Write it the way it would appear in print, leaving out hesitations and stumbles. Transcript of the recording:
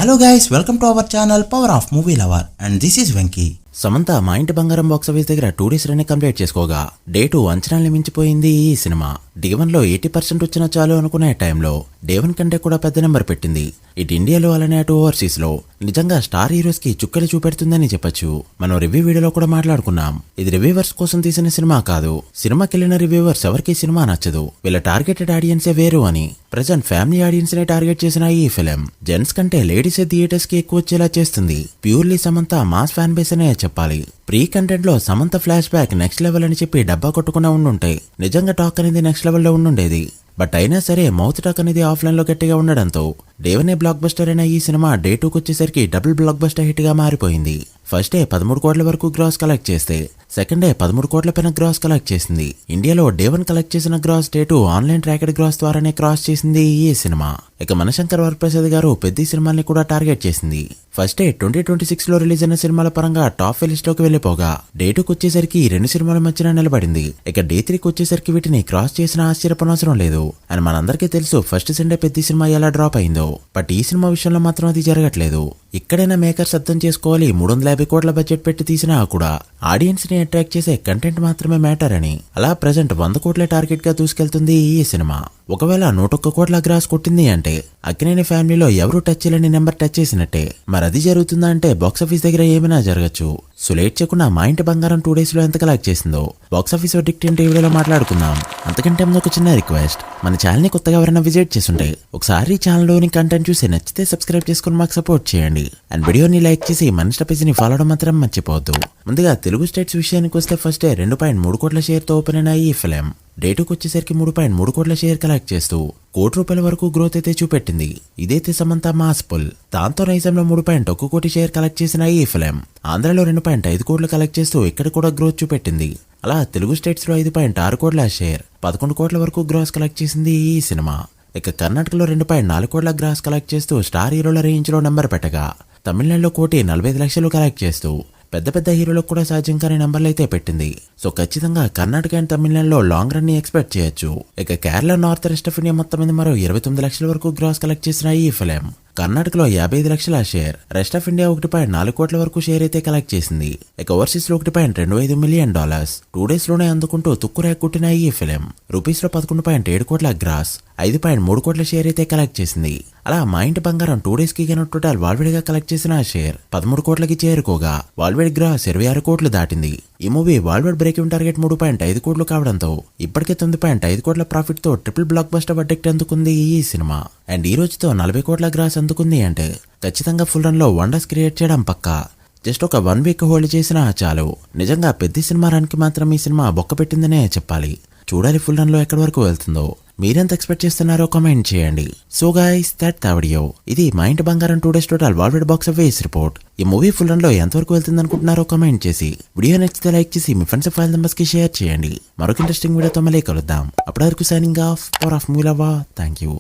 Hello guys, welcome to our channel Power of Movie Lover and this is Venky. Samantha మా ఇంటి బంగారం box office దగ్గర 2 days లోనే complete చేసుకోగా day 2 అంచనాల్ని మించిపోయింది ఈ సినిమా. డే 1 లో 80% వచ్చినా చాలు అనుకునే టైంలో డే 1 కంటే కూడా పెద్ద నెంబర్ పెట్టింది. ఇటు ఇండియాలో అలానే అటు ఓవర్సీస్ లో నిజంగా స్టార్ హీరోస్ కి చుక్కలు చూపెడుతుందని చెప్పొచ్చు. మనం రివ్యూ వీడియోలో కూడా మాట్లాడుకున్నాం. ఇది రివ్యూవర్స్ కోసం తీసిన సినిమా కాదు. సినిమాకి వెళ్ళిన రివ్యూవర్స్ ఎవరికి సినిమా నచ్చదు, వీళ్ళ టార్గెటెడ్ ఆడియన్సే వేరు అని. ప్రెజెంట్ ఫ్యామిలీ ఆడియన్స్ ని టార్గెట్ చేసిన ఈ ఫిలిం జెంట్స్ కంటే లేడీస్ థియేటర్స్ కి ఎక్కువ వచ్చేలా చేస్తుంది. Purely Samantha mass fan base అనే చెప్పాలి. ప్రీ కంటెంట్ లో Samantha flash back next level అని చెప్పి డబ్బా కొట్టుకున్నా ఉండుంటే నిజంగా టాక్ అనేది నెక్స్ట్ లెవెల్ లో ఉండుండేది. బట్ అయినా సరే మౌత్ టాక్ అనేది ఆఫ్లైన్ లో గట్టిగా ఉండడంతో డే 1 బ్లాక్ బస్టర్ అయిన ఈ సినిమా డే 2 వచ్చేసరికి డబుల్ బ్లాక్ బస్టర్ హిట్ గా మారిపోయింది. ఫస్ట్ డే 13 కోట్ల వరకు గ్రాస్ కలెక్ట్ చేస్తే సెకండ్ డే 13 కోట్ల పైన గ్రాస్ కలెక్ట్ చేసింది. ఇండియాలో డే 1 కలెక్ట్ చేసిన గ్రాస్ డే 2 ఆన్లైన్ ట్రాకెడ్ గ్రాస్ ద్వారానే క్రాస్ చేసింది ఈ సినిమా. ఇక మనశంకర్ వరప్రసాద్ గారు పెద్ద సినిమాల్ని కూడా టార్గెట్ చేసింది. ఫస్ట్ డే 2026 లో రిలీజ్ అయిన సినిమాల పరంగా టాప్ లిస్ట్ లోకి వెళ్లిపోగా డే 2 వచ్చేసరికి ఈ రెండు సినిమాల మధ్యన నిలబడింది. ఇక డే 3 వచ్చేసరికి వీటిని క్రాస్ చేసిన ఆశ్చర్యపనవసరం లేదు. అని మనందరికీ తెలుసు ఫస్ట్ సండే పెద్ద సినిమా ఎలా డ్రాప్ అయిందో. బట్ ఈ సినిమా విషయంలో మాత్రం అది జరగట్లేదు. ఇక్కడైనా మేకర్స్ అర్థం చేసుకోవాలి, 350 కోట్ల బడ్జెట్ పెట్టి తీసినా కూడా ఆడియన్స్ ని అట్రాక్ట్ చేసే కంటెంట్ మాత్రమే మ్యాటర్ అని. అలా ప్రెజెంట్ 100 కోట్ల టార్గెట్ గా దూసుకెళ్తుంది ఈ సినిమా. ఒకవేళ 101 కోట్ల గ్రాస్ కొట్టింది అంటే అక్కినేని ఫ్యామిలీలో ఎవరు టచ్ చేయలేని నెంబర్ టచ్ చేసినట్టే. మరి అది జరుగుతుందా అంటే బాక్సాఫీస్ దగ్గర ఏమైనా జరగచ్చు. సో లేట్ చేయకుండా మా ఇంటి బంగారం 2 days లో ఎంత కలెక్ట్ చేసిందో బాక్సాఫీస్ వర్డిక్ట్ ఏంటి వీడియోలో మాట్లాడుకుందాం. అంతకంటే ముందు ఒక చిన్న రిక్వెస్ట్, మన ఛానల్ ని కొత్తగా ఎవరైనా విజిట్ చేస్తుంటే ఒకసారి ఛానల్ లోని కంటెంట్ చూసి నచ్చితే సబ్స్క్రైబ్ చేసుకుని మాకు సపోర్ట్ చేయండి. అండ్ వీడియోని లైక్ చేసి మన ఇన్స్టా పేజీని ఫాలో అవడం మాత్రం మర్చిపోవద్దు. ముందుగా తెలుగు స్టేట్స్ విషయానికి వస్తే ఫస్ట్ డే 2.3 కోట్ల షేర్ తో ఓపెన్ అయిన ఈ ఫిలిం డే 2 వచ్చేసరికి 3.3 కోట్ల షేర్ కలెక్ట్ చేస్తూ ₹1 వరకు గ్రోత్ అయితే చూపెట్టింది. ఇదైతే సమంత మాస్ పుల్. దాంతో నైజంలో 3.1 కోటి షేర్ కలెక్ట్ చేసిన ఈ ఫిలిం ఆంధ్రలో 2.5 కోట్లు కలెక్ట్ చేస్తూ ఇక్కడ కూడా గ్రోత్ చూపెట్టింది. అలా తెలుగు స్టేట్స్ లో 5.6 కోట్ల షేర్ 11 కోట్ల వరకు గ్రాస్ కలెక్ట్ చేసింది ఈ సినిమా. ఇక కర్ణాటకలో 2.4 కోట్ల గ్రాస్ కలెక్ట్ చేస్తూ స్టార్ హీరోల రేంజ్ లో నెంబర్ పెట్టగా తమిళనాడులో 1,45,00,000 కలెక్ట్ చేస్తూ పెద్ద పెద్ద హీరోలకు కూడా సాధ్యం కాని నెంబర్లు అయితే పెట్టింది. సో ఖచ్చితంగా కర్ణాటక అండ్ తమిళనాడులో లాంగ్ రన్ ని ఎక్స్పెక్ట్ చేయొచ్చు. ఇక Kerala north west of India మొత్తం మీద మరో 29 లక్షల వరకు గ్రాస్ కలెక్ట్ చేసిన ఈ ఫిలిం కర్ణాటకలో 55 లక్షల షేర్, రెస్ట్ ఆఫ్ ఇండియా 1.4 కోట్ల వరకు షేర్ అయితే కలెక్ట్ చేసింది. ఇక ఓవర్సీస్ లో $1.25 మిలియన్ 2 days లోనే అందుకుంటూ తుక్కురేకు కుట్టిన ఈ ఫిలిం రూపీస్ లో 11.7 కోట్ల గ్రాస్ 5.3 కోట్ల షేర్ అయితే కలెక్ట్ చేసింది. అలా మా ఇంటి బంగారం 2 days కి గాను టోటల్ వాల్వేడ్ గా కలెక్ట్ చేసిన షేర్ 13 కోట్లకి చేరుకోగా వాల్వేడ్ గ్రాస్ 26 కోట్లు దాటింది. ఈ మూవీ వాల్వేడ్ బ్రేక్ ఇన్ టార్గెట్ 3.5 కోట్లు కావడంతో ఇప్పటికే 9.5 కోట్ల ప్రాఫిట్ తో ట్రిపుల్ బ్లాక్ బస్టర్ వర్డిక్ట్ అందుకుంది ఈ సినిమా. అండ్ ఈ రోజుతో 40 కోట్ల గ్రాస్ అందుకుంది అంటే ఖచ్చితంగా ఫుల్ రన్ లో వండర్స్ క్రియేట్ చేయడం పక్కా. జస్ట్ ఒక 1 week హోల్డ్ చేసినా చాలు. నిజంగా పెద్ద సినిమా రన్ కి మాత్రం ఈ సినిమా బొక్క పెట్టిందనే చెప్పాలి. చూడాలి ఫుల్ రన్ లో ఎక్కడి వరకు వెళ్తుందో. మీరెంత ఎక్స్పెక్ట్ చేస్తున్నారో కామెంట్ చేయండి. So guys that the video. ఇది మా ఇంటి బంగారం 2 days total world box office report. ఈ మూవీ ఫుల్ రన్ లో ఎంతవరకు వెళ్తుంది అనుకుంటున్నారో కామెంట్ చేసి వీడియో నచ్చితే లైక్ చేసి మీ ఫ్రెండ్స్ ఫైల్ మెంబర్స్ కి షేర్ చేయండి. మరొక ఇంట్రెస్టింగ్ వీడియోతో మళ్ళీ కలుద్దాం. అప్పటి వరకు signing off. Power of movie lover. Thank you.